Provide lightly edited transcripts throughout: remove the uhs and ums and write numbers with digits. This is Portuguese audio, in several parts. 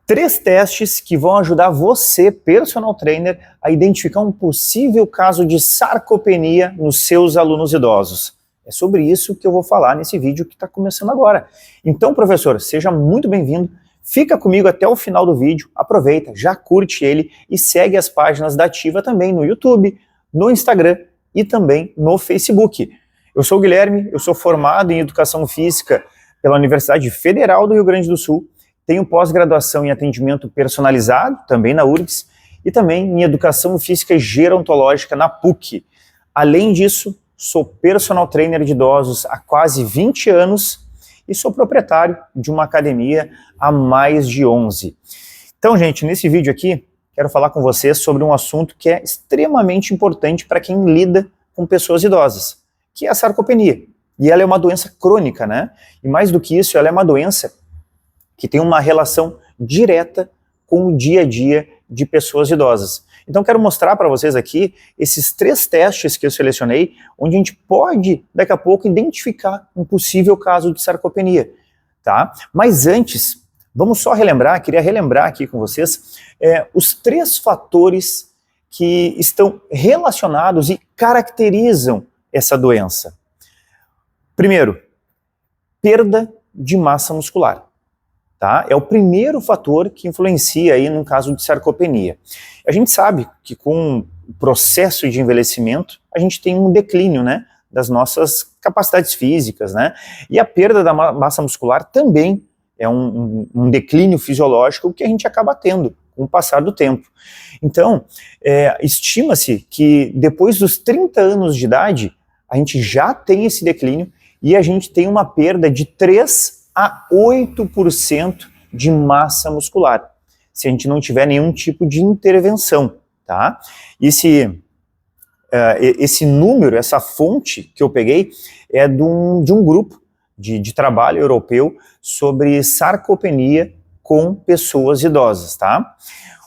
3 testes que vão ajudar você, personal trainer, a identificar um possível caso de sarcopenia nos seus alunos idosos. É sobre isso que eu vou falar nesse vídeo que está começando agora. Então, professor, seja muito bem-vindo. Fica comigo até o final do vídeo, aproveita, já curte ele e segue as páginas da Ativa também no YouTube, no Instagram e também no Facebook. Eu sou o Guilherme, eu sou formado em Educação Física pela Universidade Federal do Rio Grande do Sul, tenho pós-graduação em atendimento personalizado, também na URGS, e também em Educação Física Gerontológica na PUC. Além disso, sou personal trainer de idosos há quase 20 anos e sou proprietário de uma academia há mais de 11. Então, gente, nesse vídeo aqui, quero falar com vocês sobre um assunto que é extremamente importante para quem lida com pessoas idosas, que é a sarcopenia. E ela é uma doença crônica, né? E mais do que isso, ela é uma doença que tem uma relação direta com o dia a dia de pessoas idosas. Então quero mostrar para vocês aqui esses 3 testes que eu selecionei, onde a gente pode, daqui a pouco, identificar um possível caso de sarcopenia, tá? Mas antes, vamos só queria relembrar aqui com vocês, os 3 fatores que estão relacionados e caracterizam essa doença. Primeiro, perda de massa muscular. Tá? É o primeiro fator que influencia aí num caso de sarcopenia. A gente sabe que com o processo de envelhecimento, a gente tem um declínio, né, das nossas capacidades físicas, né? E a perda da massa muscular também é um declínio fisiológico que a gente acaba tendo com o passar do tempo. Então, estima-se que depois dos 30 anos de idade, a gente já tem esse declínio e a gente tem uma perda de 3 a 8% de massa muscular, se a gente não tiver nenhum tipo de intervenção, tá? Esse número, essa fonte que eu peguei, é de um grupo de trabalho europeu sobre sarcopenia com pessoas idosas, tá?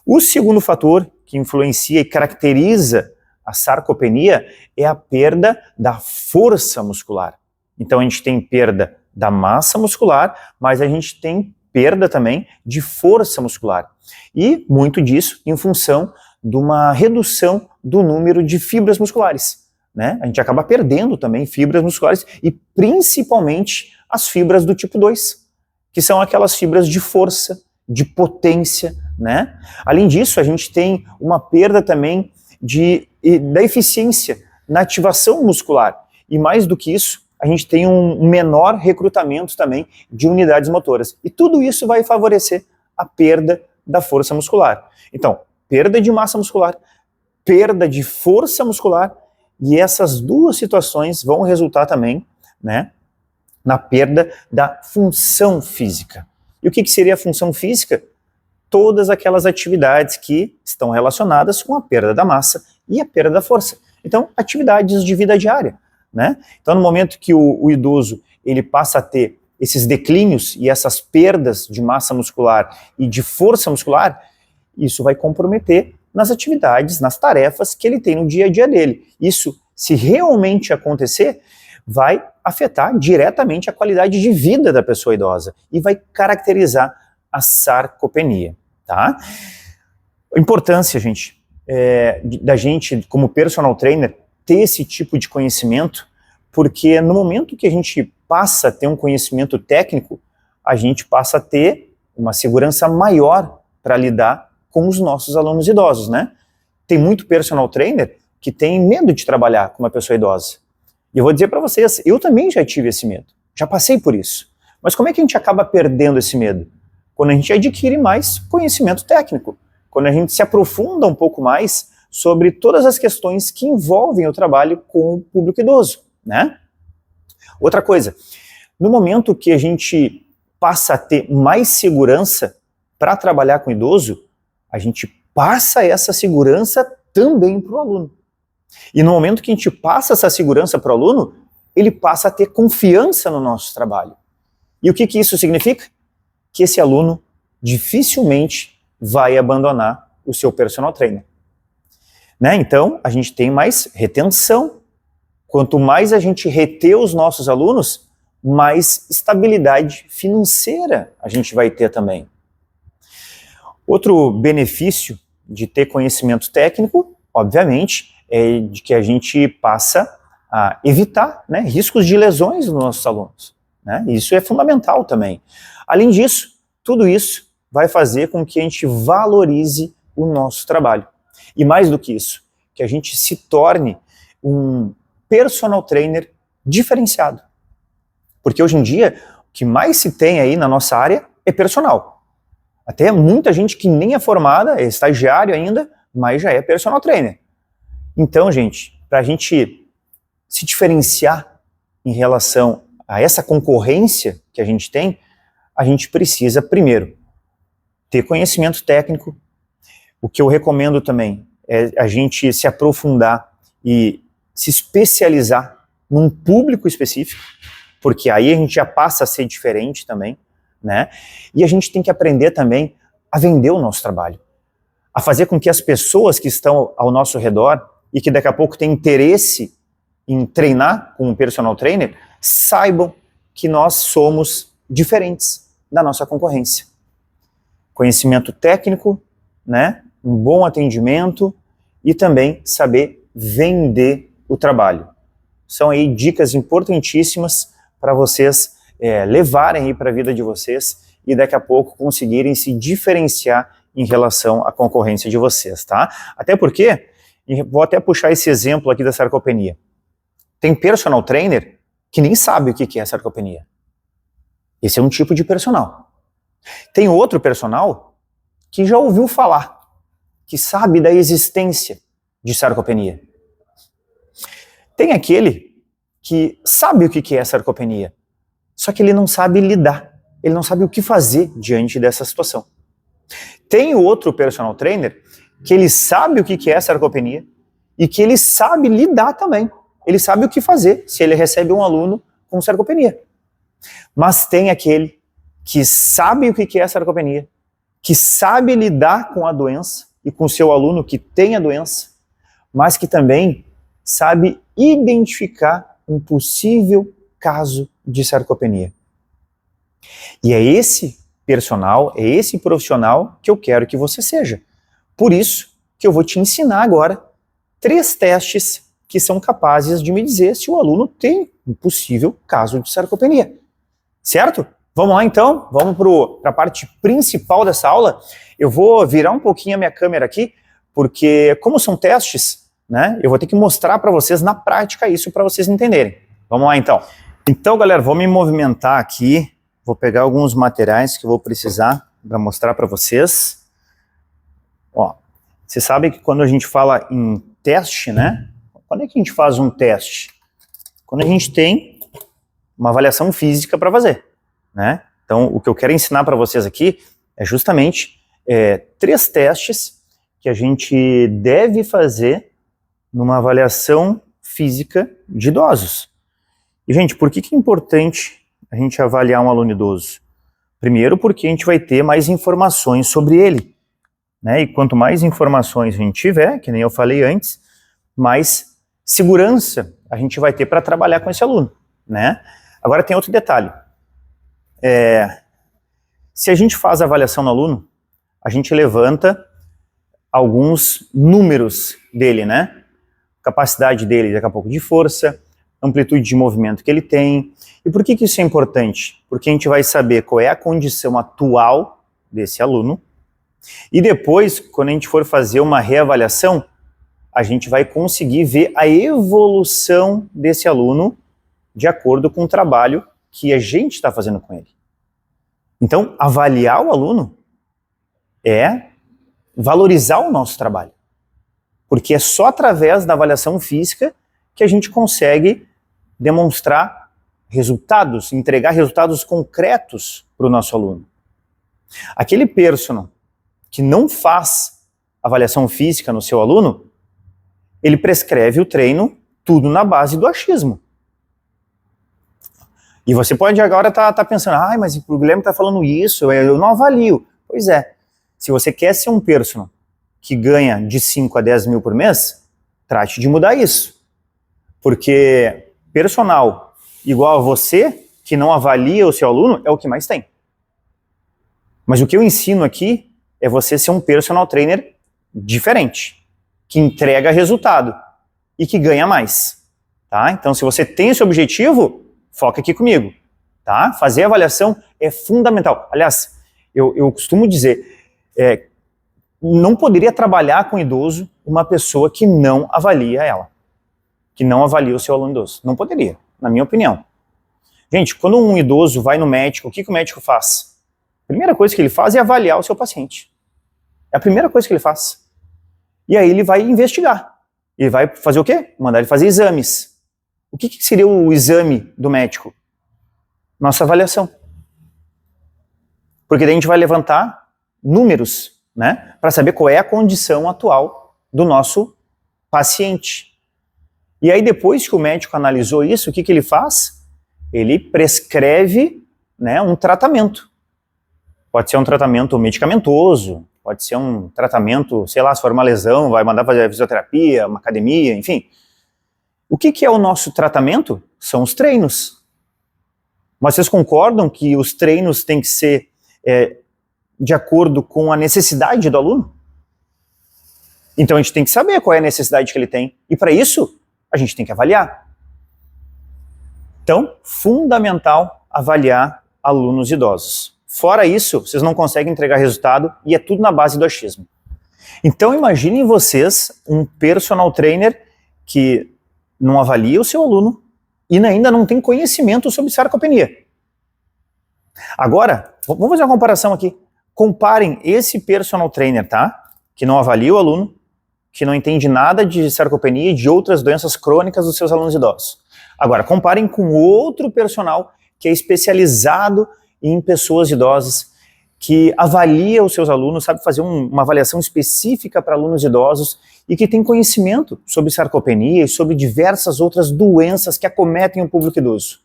O segundo fator que influencia e caracteriza a sarcopenia é a perda da força muscular. Então a gente tem perda da massa muscular, mas a gente tem perda também de força muscular. E muito disso em função de uma redução do número de fibras musculares, né? A gente acaba perdendo também fibras musculares e principalmente as fibras do tipo 2, que são aquelas fibras de força, de potência, né? Além disso, a gente tem uma perda também da eficiência na ativação muscular. E mais do que isso, a gente tem um menor recrutamento também de unidades motoras. E tudo isso vai favorecer a perda da força muscular. Então, perda de massa muscular, perda de força muscular, e essas duas situações vão resultar também, né, na perda da função física. E o que seria a função física? Todas aquelas atividades que estão relacionadas com a perda da massa e a perda da força. Então, atividades de vida diária, né? Então, no momento que o idoso ele passa a ter esses declínios e essas perdas de massa muscular e de força muscular, isso vai comprometer nas atividades, nas tarefas que ele tem no dia a dia dele. Isso, se realmente acontecer, vai afetar diretamente a qualidade de vida da pessoa idosa e vai caracterizar a sarcopenia, tá? A importância, gente, da gente, como personal trainer, ter esse tipo de conhecimento, porque no momento que a gente passa a ter um conhecimento técnico, a gente passa a ter uma segurança maior para lidar com os nossos alunos idosos, né? Tem muito personal trainer que tem medo de trabalhar com uma pessoa idosa. E eu vou dizer para vocês, eu também já tive esse medo, já passei por isso. Mas como é que a gente acaba perdendo esse medo? Quando a gente adquire mais conhecimento técnico, quando a gente se aprofunda um pouco mais sobre todas as questões que envolvem o trabalho com o público idoso, né? Outra coisa, no momento que a gente passa a ter mais segurança para trabalhar com o idoso, a gente passa essa segurança também para o aluno. E no momento que a gente passa essa segurança para o aluno, ele passa a ter confiança no nosso trabalho. E o que isso significa? Que esse aluno dificilmente vai abandonar o seu personal trainer. Né? Então, a gente tem mais retenção. Quanto mais a gente reter os nossos alunos, mais estabilidade financeira a gente vai ter também. Outro benefício de ter conhecimento técnico, obviamente, é de que a gente passa a evitar, né, riscos de lesões nos nossos alunos, né? Isso é fundamental também. Além disso, tudo isso vai fazer com que a gente valorize o nosso trabalho. E mais do que isso, que a gente se torne um personal trainer diferenciado. Porque hoje em dia, o que mais se tem aí na nossa área é personal. Até muita gente que nem é formada, é estagiário ainda, mas já é personal trainer. Então, gente, para a gente se diferenciar em relação a essa concorrência que a gente tem, a gente precisa, primeiro, ter conhecimento técnico. O que eu recomendo também é a gente se aprofundar e se especializar num público específico, porque aí a gente já passa a ser diferente também, né? E a gente tem que aprender também a vender o nosso trabalho, a fazer com que as pessoas que estão ao nosso redor e que daqui a pouco têm interesse em treinar com um personal trainer, saibam que nós somos diferentes da nossa concorrência. Conhecimento técnico, né? Um bom atendimento e também saber vender o trabalho. São aí dicas importantíssimas para vocês levarem aí para a vida de vocês e daqui a pouco conseguirem se diferenciar em relação à concorrência de vocês, tá? Até porque, vou até puxar esse exemplo aqui da sarcopenia. Tem personal trainer que nem sabe o que é sarcopenia. Esse é um tipo de personal. Tem outro personal que já ouviu falar, que sabe da existência de sarcopenia. Tem aquele que sabe o que é sarcopenia, só que ele não sabe lidar, ele não sabe o que fazer diante dessa situação. Tem outro personal trainer que ele sabe o que é sarcopenia e que ele sabe lidar também. Ele sabe o que fazer se ele recebe um aluno com sarcopenia. Mas tem aquele que sabe o que é sarcopenia, que sabe lidar com a doença e com o seu aluno que tem a doença, mas que também sabe identificar um possível caso de sarcopenia. E é esse personal, é esse profissional que eu quero que você seja. Por isso que eu vou te ensinar agora 3 testes que são capazes de me dizer se o aluno tem um possível caso de sarcopenia. Certo? Vamos lá então? Vamos para a parte principal dessa aula. Eu vou virar um pouquinho a minha câmera aqui, porque como são testes, né, eu vou ter que mostrar para vocês na prática isso para vocês entenderem. Vamos lá então. Então, galera, vou me movimentar aqui, vou pegar alguns materiais que eu vou precisar para mostrar para vocês. Ó, você sabe que quando a gente fala em teste, né? Quando é que a gente faz um teste? Quando a gente tem uma avaliação física para fazer, né? Então, o que eu quero ensinar para vocês aqui é justamente 3 testes que a gente deve fazer numa avaliação física de idosos. E, gente, por que é importante a gente avaliar um aluno idoso? Primeiro, porque a gente vai ter mais informações sobre ele, né? E quanto mais informações a gente tiver, que nem eu falei antes, mais segurança a gente vai ter para trabalhar com esse aluno, né? Agora tem outro detalhe. Se a gente faz a avaliação no aluno, a gente levanta alguns números dele, né? Capacidade dele daqui a pouco de força, amplitude de movimento que ele tem. E por que isso é importante? Porque a gente vai saber qual é a condição atual desse aluno e depois, quando a gente for fazer uma reavaliação, a gente vai conseguir ver a evolução desse aluno de acordo com o trabalho que a gente está fazendo com ele. Então, avaliar o aluno é valorizar o nosso trabalho, porque é só através da avaliação física que a gente consegue demonstrar resultados, entregar resultados concretos para o nosso aluno. Aquele personal que não faz avaliação física no seu aluno, ele prescreve o treino tudo na base do achismo. E você pode agora estar pensando, mas o Guilherme está falando isso, eu não avalio. Pois é, se você quer ser um personal que ganha de 5 a 10 mil por mês, trate de mudar isso. Porque personal igual a você, que não avalia o seu aluno, é o que mais tem. Mas o que eu ensino aqui é você ser um personal trainer diferente, que entrega resultado e que ganha mais, tá? Então, se você tem esse objetivo, foca aqui comigo, tá? Fazer avaliação é fundamental. Aliás, eu costumo dizer, não poderia trabalhar com idoso uma pessoa que não avalia ela, que não avalia o seu aluno idoso. Não poderia, na minha opinião. Gente, quando um idoso vai no médico, o que o médico faz? A primeira coisa que ele faz é avaliar o seu paciente. É a primeira coisa que ele faz. E aí ele vai investigar. Ele vai fazer o quê? Mandar ele fazer exames. O que seria o exame do médico? Nossa avaliação. Porque daí a gente vai levantar números, né, para saber qual é a condição atual do nosso paciente. E aí depois que o médico analisou isso, o que ele faz? Ele prescreve, né, um tratamento. Pode ser um tratamento medicamentoso, pode ser um tratamento, sei lá, se for uma lesão, vai mandar fazer fisioterapia, uma academia, enfim. O que é o nosso tratamento? São os treinos. Mas vocês concordam que os treinos têm que ser de acordo com a necessidade do aluno? Então a gente tem que saber qual é a necessidade que ele tem. E para isso, a gente tem que avaliar. Então, fundamental avaliar alunos idosos. Fora isso, vocês não conseguem entregar resultado e é tudo na base do achismo. Então imaginem vocês um personal trainer que não avalia o seu aluno e ainda não tem conhecimento sobre sarcopenia. Agora, vamos fazer uma comparação aqui. Comparem esse personal trainer, tá? Que não avalia o aluno, que não entende nada de sarcopenia e de outras doenças crônicas dos seus alunos idosos. Agora, comparem com outro personal que é especializado em pessoas idosas, que avalia os seus alunos, sabe fazer uma avaliação específica para alunos idosos e que tem conhecimento sobre sarcopenia e sobre diversas outras doenças que acometem o público idoso.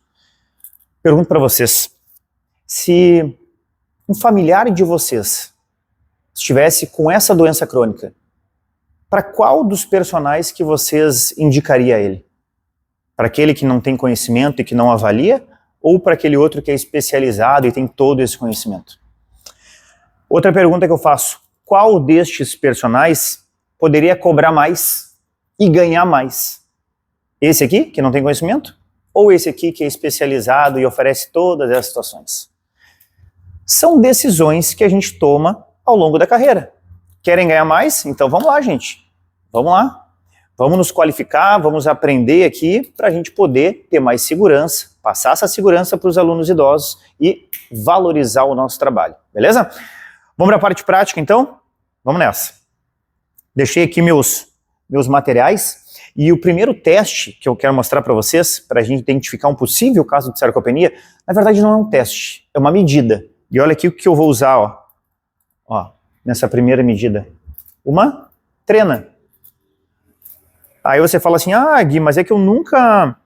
Pergunto para vocês, se um familiar de vocês estivesse com essa doença crônica, para qual dos personagens que vocês indicaria a ele? Para aquele que não tem conhecimento e que não avalia? Ou para aquele outro que é especializado e tem todo esse conhecimento? Outra pergunta que eu faço, qual destes personagens poderia cobrar mais e ganhar mais? Esse aqui, que não tem conhecimento? Ou esse aqui que é especializado e oferece todas essas situações? São decisões que a gente toma ao longo da carreira. Querem ganhar mais? Então vamos lá, gente. Vamos lá. Vamos nos qualificar, vamos aprender aqui para a gente poder ter mais segurança, passar essa segurança para os alunos idosos e valorizar o nosso trabalho, beleza? Vamos para a parte prática, então? Vamos nessa. Deixei aqui meus materiais e o primeiro teste que eu quero mostrar para vocês, para a gente identificar um possível caso de sarcopenia, na verdade não é um teste, é uma medida. E olha aqui o que eu vou usar, ó, nessa primeira medida. Uma trena. Aí você fala assim, Gui, mas é que eu nunca,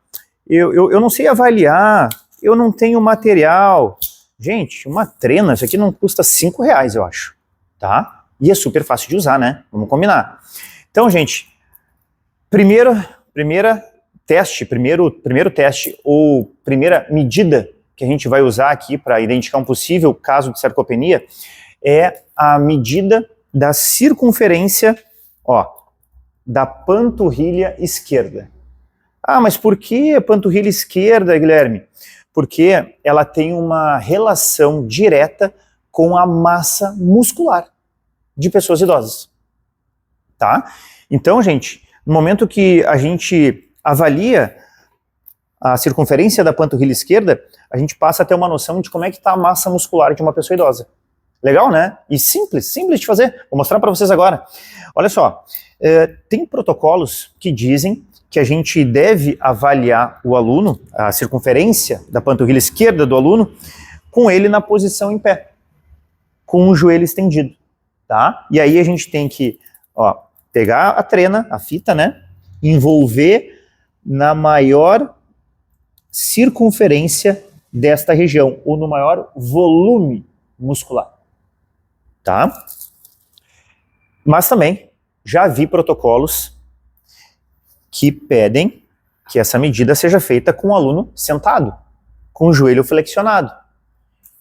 eu não sei avaliar, eu não tenho material. Gente, uma trena, isso aqui não custa R$5, eu acho, tá? E é super fácil de usar, né? Vamos combinar. Então, gente, primeiro teste ou primeira medida que a gente vai usar aqui para identificar um possível caso de sarcopenia é a medida da circunferência, da panturrilha esquerda. Mas por que a panturrilha esquerda, Guilherme? Porque ela tem uma relação direta com a massa muscular de pessoas idosas, tá? Então, gente, no momento que a gente avalia a circunferência da panturrilha esquerda, a gente passa a ter uma noção de como é que está a massa muscular de uma pessoa idosa. Legal, né? E simples de fazer. Vou mostrar para vocês agora. Olha só, tem protocolos que dizem que a gente deve avaliar o aluno, a circunferência da panturrilha esquerda do aluno, com ele na posição em pé, com o joelho estendido, tá? E aí a gente tem que, pegar a trena, a fita, né? Envolver na maior circunferência desta região, ou no maior volume muscular, tá? Mas também já vi protocolos que pedem que essa medida seja feita com o aluno sentado, com o joelho flexionado.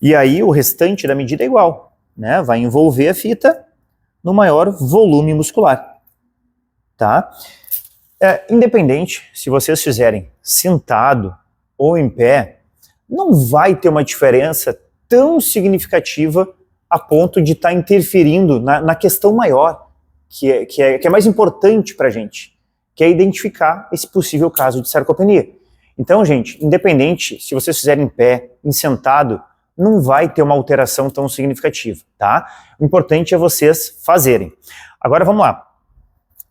E aí o restante da medida é igual. né, vai envolver a fita no maior volume muscular, tá? Independente se vocês fizerem sentado ou em pé, não vai ter uma diferença tão significativa a ponto de estar interferindo na questão maior, que é mais importante para a gente, que é identificar esse possível caso de sarcopenia. Então, gente, independente se vocês fizerem em pé, em sentado, não vai ter uma alteração tão significativa, tá? O importante é vocês fazerem. Agora vamos lá.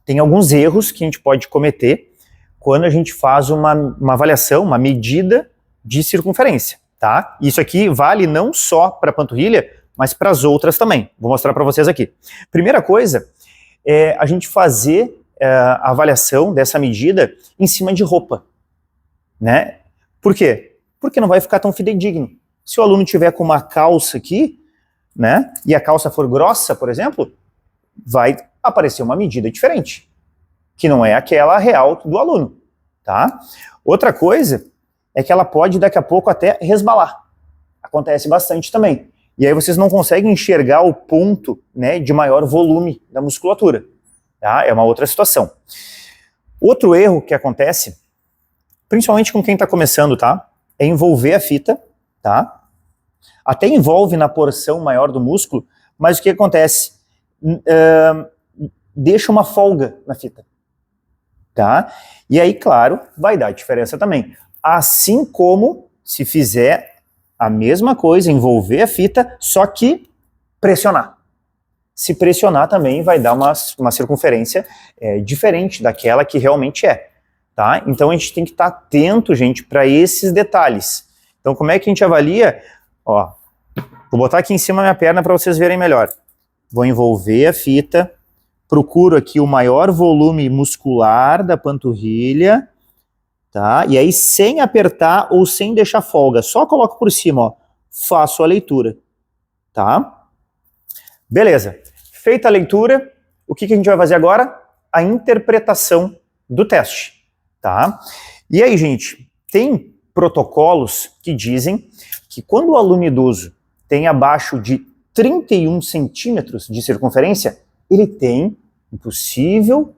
Tem alguns erros que a gente pode cometer quando a gente faz uma avaliação, uma medida de circunferência, tá? Isso aqui vale não só para a panturrilha, mas para as outras também. Vou mostrar para vocês aqui. Primeira coisa é a gente fazer a avaliação dessa medida em cima de roupa, né? Por quê? Porque não vai ficar tão fidedigno. Se o aluno tiver com uma calça aqui, né, e a calça for grossa, por exemplo, vai aparecer uma medida diferente, que não é aquela real do aluno, tá? Outra coisa é que ela pode daqui a pouco até resbalar. Acontece bastante também. E aí vocês não conseguem enxergar o ponto, né, de maior volume da musculatura, tá? É uma outra situação. Outro erro que acontece, principalmente com quem está começando, tá, é envolver a fita, tá? Até envolve na porção maior do músculo, mas o que acontece? Deixa uma folga na fita, tá? E aí, claro, vai dar diferença também. Assim como se fizer a mesma coisa, envolver a fita, só que pressionar. Se pressionar também vai dar uma circunferência diferente daquela que realmente é, tá? Então a gente tem que estar atento, gente, para esses detalhes. Então como é que a gente avalia? Ó, vou botar aqui em cima da minha perna para vocês verem melhor. Vou envolver a fita, procuro aqui o maior volume muscular da panturrilha, tá? E aí sem apertar ou sem deixar folga, só coloco por cima, ó, faço a leitura, tá? Beleza. Feita a leitura, o que a gente vai fazer agora? A interpretação do teste, tá? E aí, gente, tem protocolos que dizem que quando o aluno idoso tem abaixo de 31 centímetros de circunferência, ele tem um possível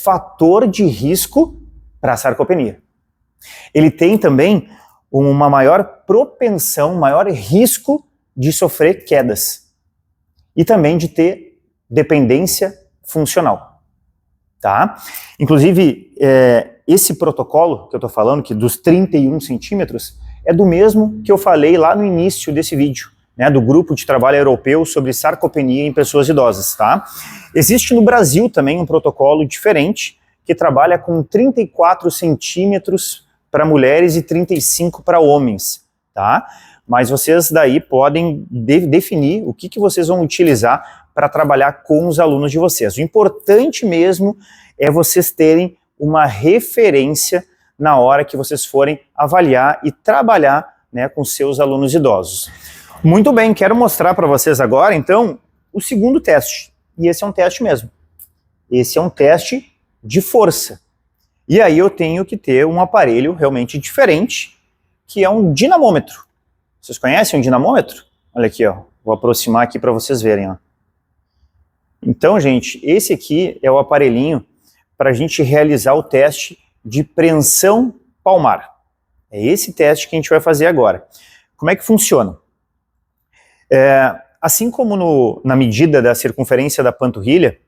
fator de risco para a sarcopenia. Ele tem também uma maior propensão, maior risco de sofrer quedas e também de ter dependência funcional, tá? Inclusive, esse protocolo que eu estou falando, que dos 31 centímetros, é do mesmo que eu falei lá no início desse vídeo, né, do grupo de trabalho europeu sobre sarcopenia em pessoas idosas, tá? Existe no Brasil também um protocolo diferente, que trabalha com 34 centímetros para mulheres e 35 para homens, tá? Mas vocês daí podem definir o que vocês vão utilizar para trabalhar com os alunos de vocês. O importante mesmo é vocês terem uma referência na hora que vocês forem avaliar e trabalhar, né, com seus alunos idosos. Muito bem, quero mostrar para vocês agora, então, o segundo teste. E esse é um teste mesmo. Esse é um teste de força. E aí eu tenho que ter um aparelho realmente diferente, que é um dinamômetro. Vocês conhecem um dinamômetro? Olha aqui, ó. Vou aproximar aqui para vocês verem, ó. Então, gente, esse aqui é o aparelhinho para a gente realizar o teste de preensão palmar. É esse teste que a gente vai fazer agora. Como é que funciona? Assim como na medida da circunferência da panturrilha,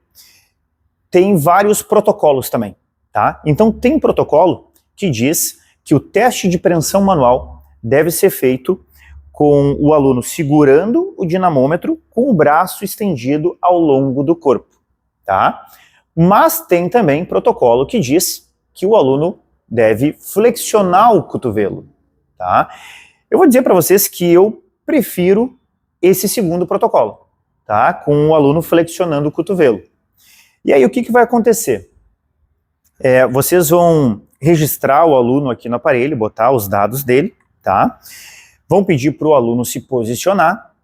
tem vários protocolos também, tá? Então tem protocolo que diz que o teste de preensão manual deve ser feito com o aluno segurando o dinamômetro com o braço estendido ao longo do corpo, tá? Mas tem também protocolo que diz que o aluno deve flexionar o cotovelo, tá? Eu vou dizer para vocês que eu prefiro esse segundo protocolo, tá? Com o aluno flexionando o cotovelo. E aí o que vai acontecer? Vocês vão registrar o aluno aqui no aparelho, botar os dados dele, tá? Vão pedir para o aluno se posicionar,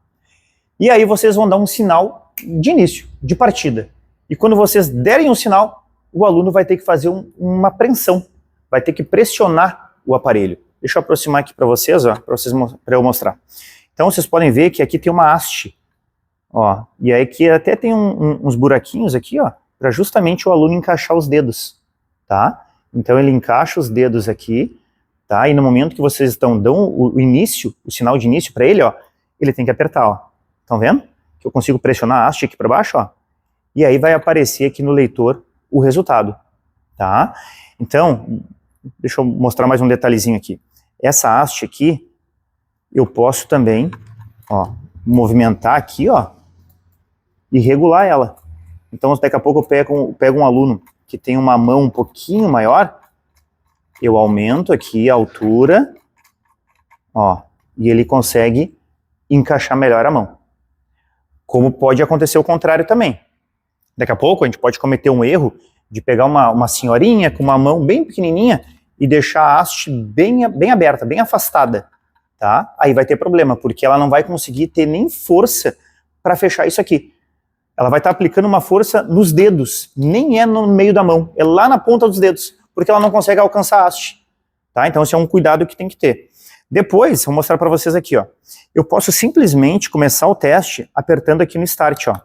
e aí vocês vão dar um sinal de início, de partida. E quando vocês derem um sinal, o aluno vai ter que fazer uma preensão, vai ter que pressionar o aparelho. Deixa eu aproximar aqui para vocês, ó, para eu mostrar. Então vocês podem ver que aqui tem uma haste, Ó, e aí que até tem uns buraquinhos aqui, ó, para justamente o aluno encaixar os dedos, tá? Então ele encaixa os dedos aqui, tá? E no momento que vocês dão o início, o sinal de início para ele, ó, ele tem que apertar, ó. Estão vendo? Que eu consigo pressionar a haste aqui para baixo, ó. E aí vai aparecer aqui no leitor o resultado, tá? Então, deixa eu mostrar mais um detalhezinho aqui. Essa haste aqui, eu posso também, ó, movimentar aqui, ó, e regular ela. Então, daqui a pouco eu pego um aluno que tem uma mão um pouquinho maior, eu aumento aqui a altura, ó, e ele consegue encaixar melhor a mão. Como pode acontecer o contrário também. Daqui a pouco a gente pode cometer um erro de pegar uma senhorinha com uma mão bem pequenininha e deixar a haste bem aberta, bem afastada, tá? Aí vai ter problema, porque ela não vai conseguir ter nem força para fechar isso aqui. Ela vai estar aplicando uma força nos dedos, nem é no meio da mão, é lá na ponta dos dedos, porque ela não consegue alcançar a haste, tá? Então esse é um cuidado que tem que ter. Depois, vou mostrar para vocês aqui, ó. Eu posso simplesmente começar o teste apertando aqui no Start, ó.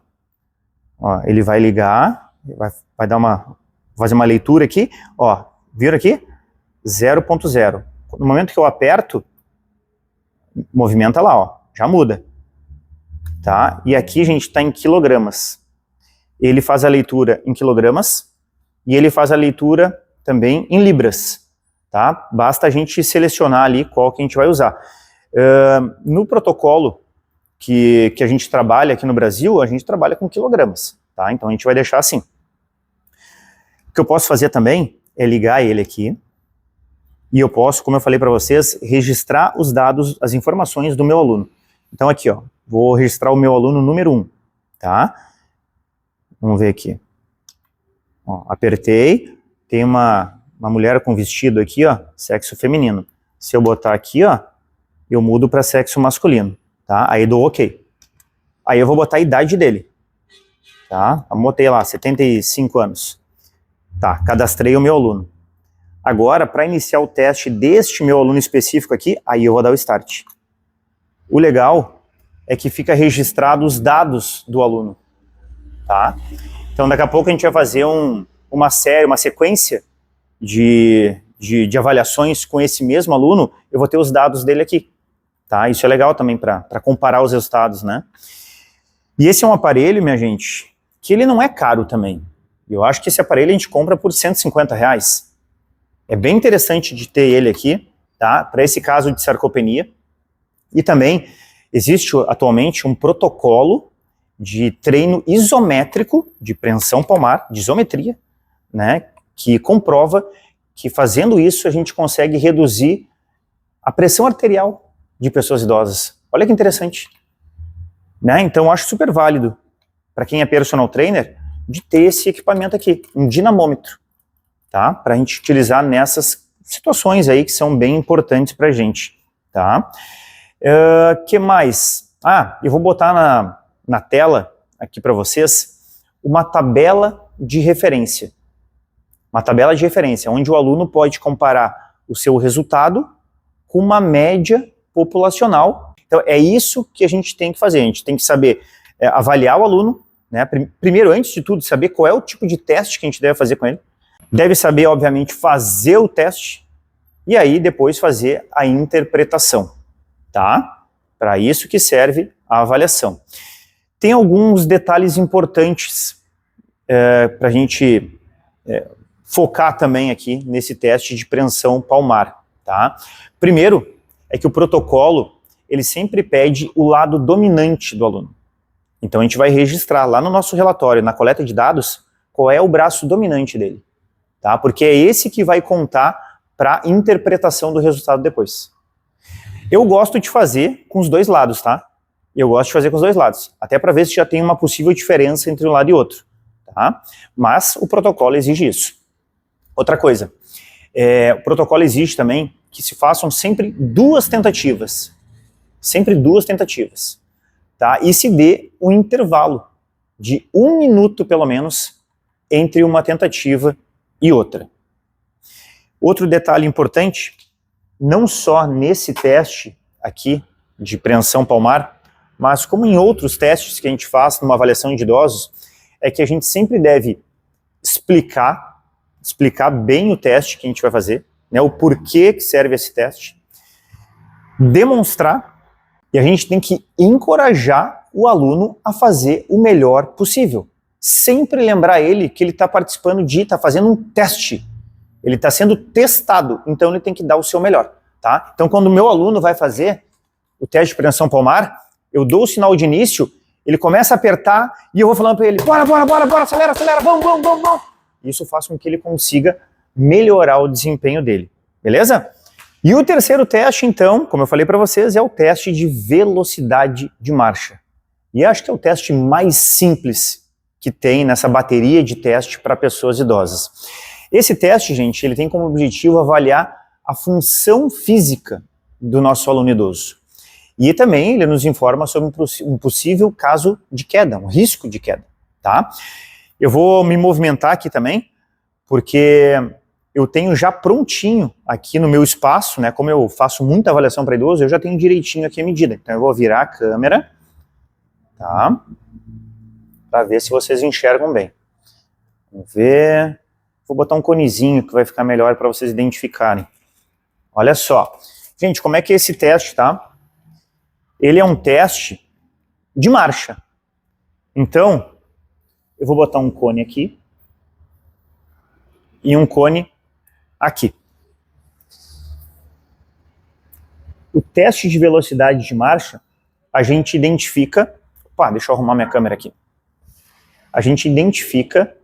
Ó, ele vai ligar, vai fazer uma leitura aqui, ó, viram aqui? 0.0. No momento que eu aperto, movimenta lá, ó, já muda. Tá? E aqui a gente está em quilogramas. Ele faz a leitura em quilogramas e ele faz a leitura também em libras. Tá? Basta a gente selecionar ali qual que a gente vai usar. No protocolo que a gente trabalha aqui no Brasil, a gente trabalha com quilogramas. Tá? Então a gente vai deixar assim. O que eu posso fazer também é ligar ele aqui e eu posso, como eu falei para vocês, registrar os dados, as informações do meu aluno. Então aqui, ó, vou registrar o meu aluno número 1, tá? Vamos ver aqui. Ó, apertei, tem uma mulher com vestido aqui, ó, sexo feminino. Se eu botar aqui, ó, eu mudo para sexo masculino, tá? Aí dou OK. Aí eu vou botar a idade dele, tá? Eu botei lá, 75 anos. Tá, cadastrei o meu aluno. Agora, para iniciar o teste deste meu aluno específico aqui, aí eu vou dar o Start. O legal é que fica registrado os dados do aluno, tá? Então daqui a pouco a gente vai fazer uma sequência de avaliações com esse mesmo aluno, eu vou ter os dados dele aqui, tá? Isso é legal também para comparar os resultados, né? E esse é um aparelho, minha gente, que ele não é caro também. Eu acho que esse aparelho a gente compra por R$150. É bem interessante de ter ele aqui, tá? Para esse caso de sarcopenia. E também existe atualmente um protocolo de treino isométrico de preensão palmar, de isometria, né, que comprova que fazendo isso a gente consegue reduzir a pressão arterial de pessoas idosas. Olha que interessante. Né? Então eu acho super válido para quem é personal trainer de ter esse equipamento aqui, um dinamômetro, tá? Para a gente utilizar nessas situações aí que são bem importantes para a gente, tá? Que mais? Eu vou botar na tela aqui para vocês uma tabela de referência. Uma tabela de referência, onde o aluno pode comparar o seu resultado com uma média populacional. Então é isso que a gente tem que fazer, a gente tem que saber avaliar o aluno, né? Primeiro, antes de tudo, saber qual é o tipo de teste que a gente deve fazer com ele. Deve saber, obviamente, fazer o teste e aí depois fazer a interpretação. Tá? Para isso que serve a avaliação. Tem alguns detalhes importantes para a gente focar também aqui nesse teste de preensão palmar. Tá? Primeiro, é que o protocolo ele sempre pede o lado dominante do aluno. Então a gente vai registrar lá no nosso relatório, na coleta de dados, qual é o braço dominante dele. Tá? Porque é esse que vai contar para a interpretação do resultado depois. Eu gosto de fazer com os dois lados, tá? Eu gosto de fazer com os dois lados, até para ver se já tem uma possível diferença entre um lado e outro, tá? Mas o protocolo exige isso. Outra coisa, o protocolo exige também que se façam sempre duas tentativas. Sempre duas tentativas, tá? E se dê um intervalo de 1 minuto, pelo menos, entre uma tentativa e outra. Outro detalhe importante, não só nesse teste aqui de preensão palmar, mas como em outros testes que a gente faz numa avaliação de idosos, é que a gente sempre deve explicar bem o teste que a gente vai fazer, né, o porquê que serve esse teste, demonstrar, e a gente tem que encorajar o aluno a fazer o melhor possível. Sempre lembrar ele que ele está participando está fazendo um teste, ele está sendo testado, então ele tem que dar o seu melhor, tá? Então quando o meu aluno vai fazer o teste de preensão palmar, eu dou o sinal de início, ele começa a apertar e eu vou falando para ele, bora, acelera, vamos. Isso faz com que ele consiga melhorar o desempenho dele, beleza? E o terceiro teste, então, como eu falei para vocês, é o teste de velocidade de marcha. E acho que é o teste mais simples que tem nessa bateria de teste para pessoas idosas. Esse teste, gente, ele tem como objetivo avaliar a função física do nosso aluno idoso. E também ele nos informa sobre um possível caso de queda, um risco de queda, tá? Eu vou me movimentar aqui também, porque eu tenho já prontinho aqui no meu espaço, né? Como eu faço muita avaliação para idoso, eu já tenho direitinho aqui a medida. Então eu vou virar a câmera, tá? Para ver se vocês enxergam bem. Vamos ver. Vou botar um conezinho que vai ficar melhor para vocês identificarem. Olha só. Gente, como é que é esse teste, tá? Ele é um teste de marcha. Então, eu vou botar um cone aqui e um cone aqui. O teste de velocidade de marcha, a gente identifica... Opa, deixa eu arrumar minha câmera aqui. A gente identifica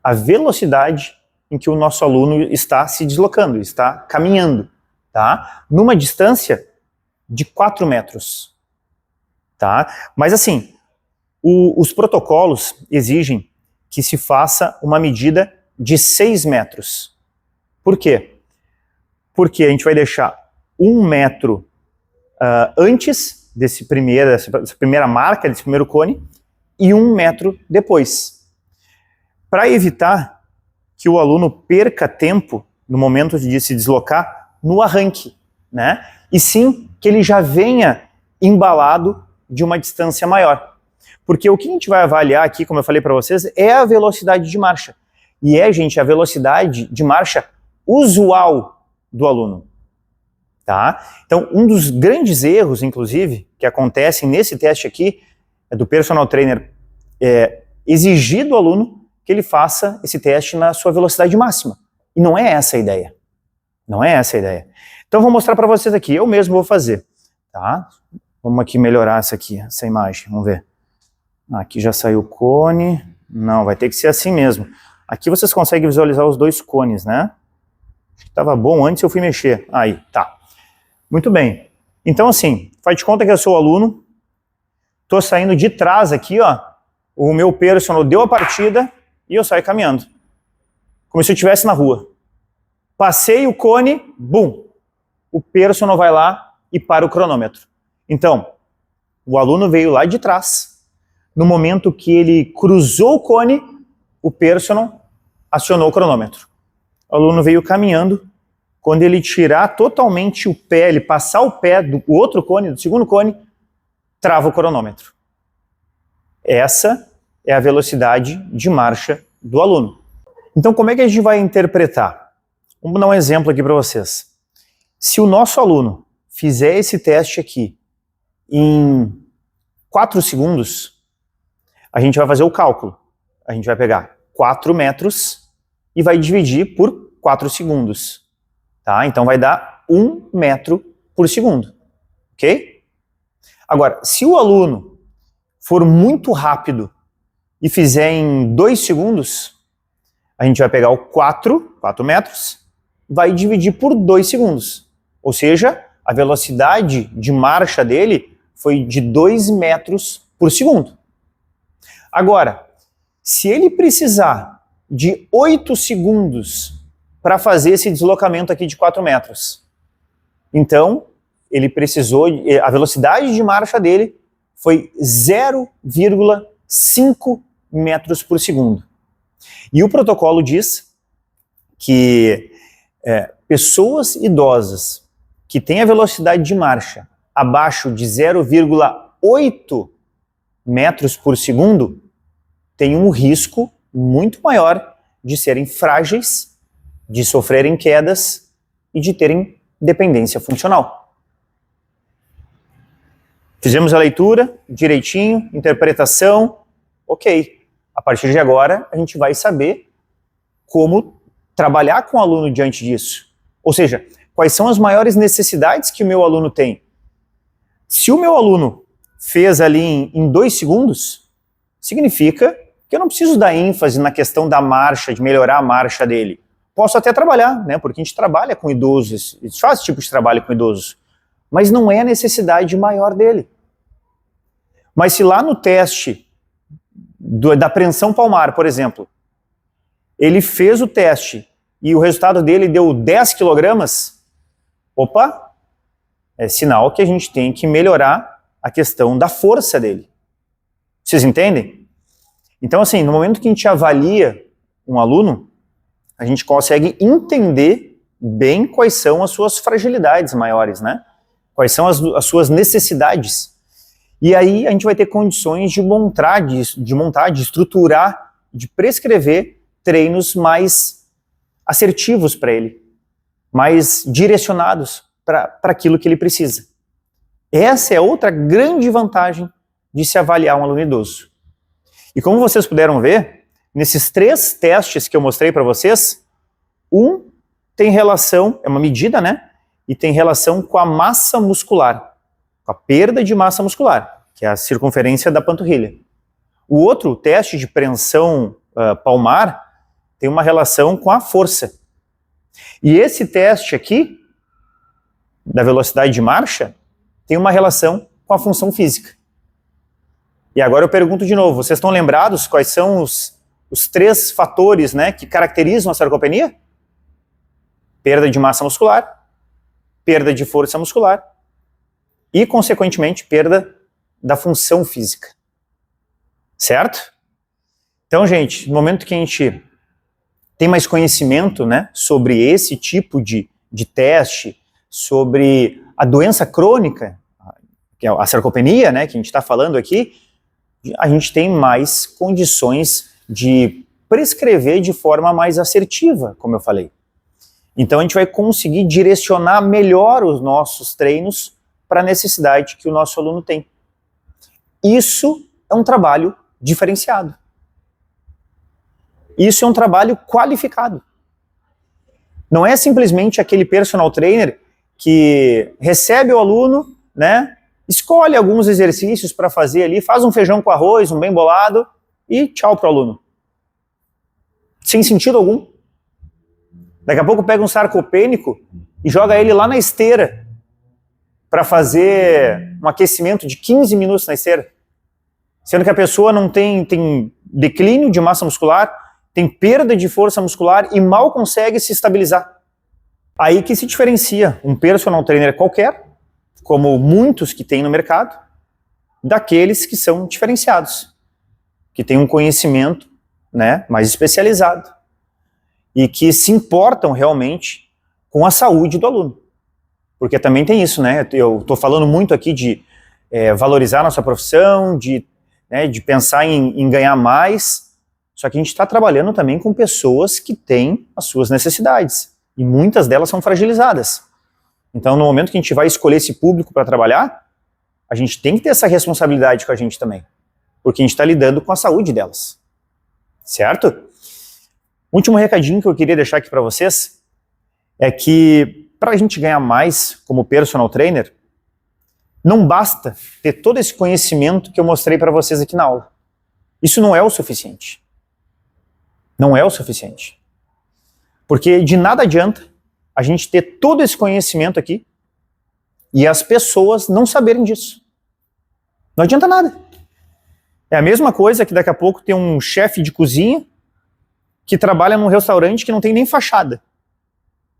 a velocidade em que o nosso aluno está se deslocando, está caminhando, tá? Numa distância de 4 metros, tá? Mas assim, os protocolos exigem que se faça uma medida de 6 metros. Por quê? Porque a gente vai deixar 1 metro antes dessa primeira marca, desse primeiro cone, e 1 metro depois. Para evitar que o aluno perca tempo no momento de se deslocar no arranque, né? E sim que ele já venha embalado de uma distância maior. Porque o que a gente vai avaliar aqui, como eu falei para vocês, é a velocidade de marcha. E gente, a velocidade de marcha usual do aluno. Tá? Então, um dos grandes erros, inclusive, que acontecem nesse teste aqui, é do personal trainer exigir do aluno que ele faça esse teste na sua velocidade máxima. E não é essa a ideia. Não é essa a ideia. Então, vou mostrar para vocês aqui. Eu mesmo vou fazer. Tá? Vamos aqui melhorar essa imagem. Vamos ver. Aqui já saiu o cone. Não, vai ter que ser assim mesmo. Aqui vocês conseguem visualizar os dois cones, né? Acho que estava bom antes eu fui mexer. Aí, tá. Muito bem. Então, assim, faz de conta que eu sou o aluno. Estou saindo de trás aqui, ó. O meu personal deu a partida e eu saio caminhando. Como se eu estivesse na rua. Passei o cone, bum. O personal vai lá e para o cronômetro. Então, o aluno veio lá de trás. No momento que ele cruzou o cone, o personal acionou o cronômetro. O aluno veio caminhando. Quando ele tirar totalmente o pé, ele passar o pé do outro cone, do segundo cone, trava o cronômetro. Essa é a velocidade de marcha do aluno. Então, como é que a gente vai interpretar? Vamos dar um exemplo aqui para vocês. Se o nosso aluno fizer esse teste aqui em 4 segundos, a gente vai fazer o cálculo. A gente vai pegar 4 metros e vai dividir por 4 segundos. Tá? Então vai dar 1 metro por segundo. Ok? Agora, se o aluno for muito rápido e fizer em 2 segundos, a gente vai pegar o 4 metros, vai dividir por 2 segundos. Ou seja, a velocidade de marcha dele foi de 2 metros por segundo. Agora, se ele precisar de 8 segundos para fazer esse deslocamento aqui de 4 metros, então ele precisou, a velocidade de marcha dele foi 0,5 metros por segundo. E o protocolo diz que pessoas idosas que têm a velocidade de marcha abaixo de 0,8 metros por segundo têm um risco muito maior de serem frágeis, de sofrerem quedas e de terem dependência funcional. Fizemos a leitura direitinho, interpretação, ok. A partir de agora, a gente vai saber como trabalhar com o aluno diante disso. Ou seja, quais são as maiores necessidades que o meu aluno tem. Se o meu aluno fez ali em 2 segundos, significa que eu não preciso dar ênfase na questão da marcha, de melhorar a marcha dele. Posso até trabalhar, né? Porque a gente trabalha com idosos, a gente faz esse tipo de trabalho com idosos, mas não é a necessidade maior dele. Mas se lá no teste da apreensão palmar, por exemplo, ele fez o teste e o resultado dele deu 10 quilogramas, opa, é sinal que a gente tem que melhorar a questão da força dele. Vocês entendem? Então, assim, no momento que a gente avalia um aluno, a gente consegue entender bem quais são as suas fragilidades maiores, né? Quais são as suas necessidades. E aí a gente vai ter condições de montar, de estruturar, de prescrever treinos mais assertivos para ele, mais direcionados para aquilo que ele precisa. Essa é outra grande vantagem de se avaliar um aluno idoso. E como vocês puderam ver, nesses 3 testes que eu mostrei para vocês, um tem relação, é uma medida, né? E tem relação com a massa muscular, com a perda de massa muscular, que é a circunferência da panturrilha. O outro, o teste de preensão palmar, tem uma relação com a força. E esse teste aqui, da velocidade de marcha, tem uma relação com a função física. E agora eu pergunto de novo, vocês estão lembrados quais são os 3 fatores, né, que caracterizam a sarcopenia? Perda de massa muscular, perda de força muscular e, consequentemente, perda da função física. Certo? Então, gente, no momento que a gente tem mais conhecimento, né, sobre esse tipo de teste, sobre a doença crônica, que é a sarcopenia, né, que a gente está falando aqui, a gente tem mais condições de prescrever de forma mais assertiva, como eu falei. Então a gente vai conseguir direcionar melhor os nossos treinos para a necessidade que o nosso aluno tem. Isso é um trabalho diferenciado. Isso é um trabalho qualificado. Não é simplesmente aquele personal trainer que recebe o aluno, né, escolhe alguns exercícios para fazer ali, faz um feijão com arroz, um bem bolado e tchau para o aluno. Sem sentido algum. Daqui a pouco pega um sarcopênico e joga ele lá na esteira para fazer um aquecimento de 15 minutos na esteira. Sendo que a pessoa não tem declínio de massa muscular, tem perda de força muscular e mal consegue se estabilizar. Aí que se diferencia um personal trainer qualquer, como muitos que tem no mercado, daqueles que são diferenciados, que têm um conhecimento, né, mais especializado e que se importam realmente com a saúde do aluno. Porque também tem isso, né? Eu estou falando muito aqui de valorizar nossa profissão, de pensar em ganhar mais, só que a gente está trabalhando também com pessoas que têm as suas necessidades, e muitas delas são fragilizadas. Então, no momento que a gente vai escolher esse público para trabalhar, a gente tem que ter essa responsabilidade com a gente também, porque a gente está lidando com a saúde delas. Certo? Último recadinho que eu queria deixar aqui para vocês é que para a gente ganhar mais como personal trainer, não basta ter todo esse conhecimento que eu mostrei para vocês aqui na aula. Isso não é o suficiente. Não é o suficiente. Porque de nada adianta a gente ter todo esse conhecimento aqui e as pessoas não saberem disso. Não adianta nada. É a mesma coisa que daqui a pouco tem um chefe de cozinha que trabalha num restaurante que não tem nem fachada.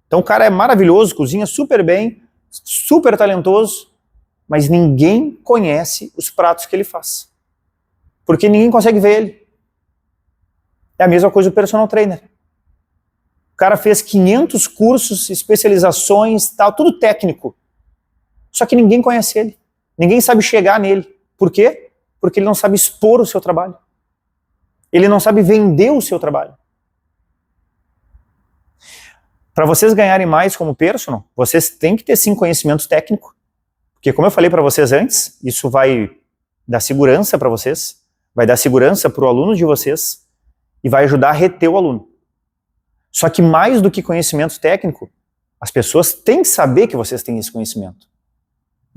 Então o cara é maravilhoso, cozinha super bem, super talentoso, mas ninguém conhece os pratos que ele faz. Porque ninguém consegue ver ele. É a mesma coisa o personal trainer. O cara fez 500 cursos, especializações, tal, tudo técnico. Só que ninguém conhece ele. Ninguém sabe chegar nele. Por quê? Porque ele não sabe expor o seu trabalho. Ele não sabe vender o seu trabalho. Para vocês ganharem mais como personal, vocês têm que ter sim conhecimento técnico. Porque como eu falei para vocês antes, isso vai dar segurança para vocês, vai dar segurança para o aluno de vocês e vai ajudar a reter o aluno. Só que mais do que conhecimento técnico, as pessoas têm que saber que vocês têm esse conhecimento.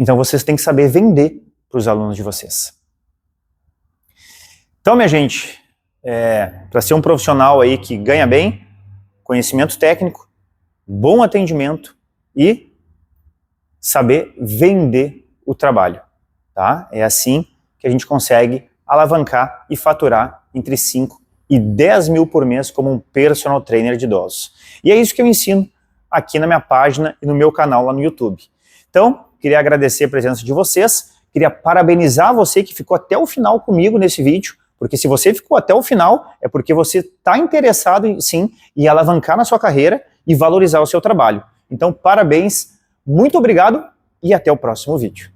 Então vocês têm que saber vender para os alunos de vocês. Então, minha gente, para ser um profissional aí que ganha bem, conhecimento técnico, bom atendimento e saber vender o trabalho, tá? É assim que a gente consegue alavancar e faturar entre 5 e 10 mil por mês como um personal trainer de idosos. E é isso que eu ensino aqui na minha página e no meu canal lá no YouTube. Então, queria agradecer a presença de vocês, queria parabenizar você que ficou até o final comigo nesse vídeo, porque se você ficou até o final, é porque você está interessado, sim, em alavancar na sua carreira e valorizar o seu trabalho. Então, parabéns, muito obrigado e até o próximo vídeo.